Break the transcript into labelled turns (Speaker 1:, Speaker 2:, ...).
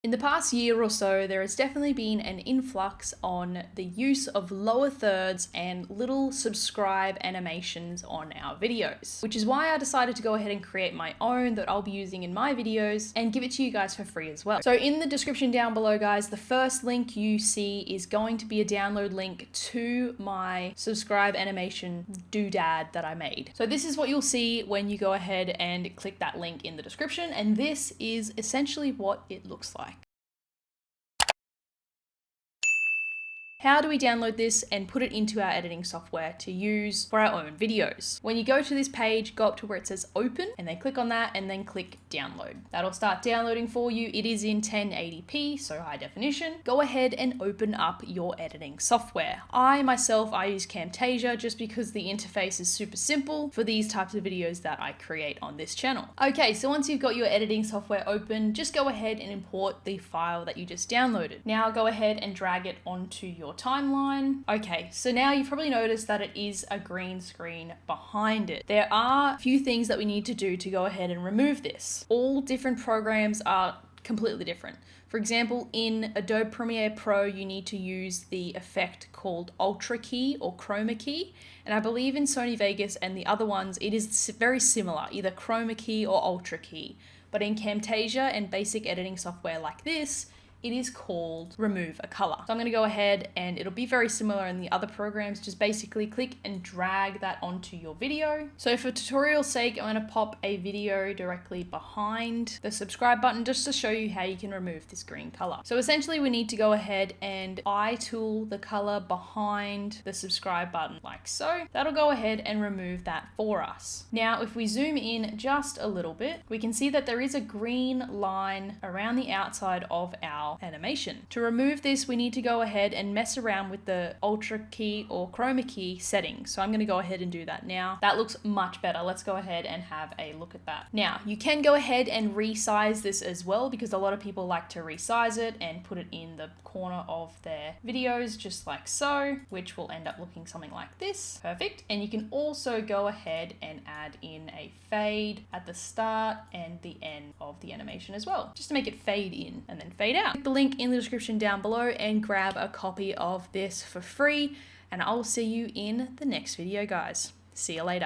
Speaker 1: In the past year or so, there has definitely been an influx on the use of lower thirds and little subscribe animations on our videos, which is why I decided to go ahead and create my own that I'll be using in my videos and give it to you guys for free as well. So in the description down below, guys, the first link you see is going to be a download link to my subscribe animation doodad that I made. So this is what you'll see when you go ahead and click that link in the description, and this is essentially what it looks like. How do we download this and put it into our editing software to use for our own videos? When you go to this page, go up to where it says open and then click on that and then click download. That'll start downloading for you. It is in 1080p, so high definition. Go ahead and open up your editing software. I use Camtasia just because the interface is super simple for these types of videos that I create on this channel. Okay, so once you've got your editing software open, just go ahead and import the file that you just downloaded. Now go ahead and drag it onto your timeline. Okay, so now you've probably noticed that it is a green screen behind it. There are a few things that we need to do to go ahead and remove this. All different programs are completely different. For example, in Adobe Premiere Pro, you need to use the effect called Ultra Key or Chroma Key. And I believe in Sony Vegas and the other ones, it is very similar, either Chroma Key or Ultra Key. But in Camtasia and basic editing software like this, it is called remove a color. So I'm going to go ahead and it'll be very similar in the other programs. Just basically click and drag that onto your video. So for tutorial's sake, I'm going to pop a video directly behind the subscribe button just to show you how you can remove this green color. So essentially we need to go ahead and eye tool the color behind the subscribe button like so. That'll go ahead and remove that for us. Now, if we zoom in just a little bit, we can see that there is a green line around the outside of our animation. To remove this, we need to go ahead and mess around with the Ultra Key or Chroma Key settings. So I'm going to go ahead and do that now. That looks much better. Let's go ahead and have a look at that. Now, you can go ahead and resize this as well, because a lot of people like to resize it and put it in the corner of their videos, just like so, which will end up looking something like this. Perfect. And you can also go ahead and add in a fade at the start and the end of the animation as well, just to make it fade in and then fade out. Click the link in the description down below and grab a copy of this for free, and I'll see you in the next video, guys. See you later.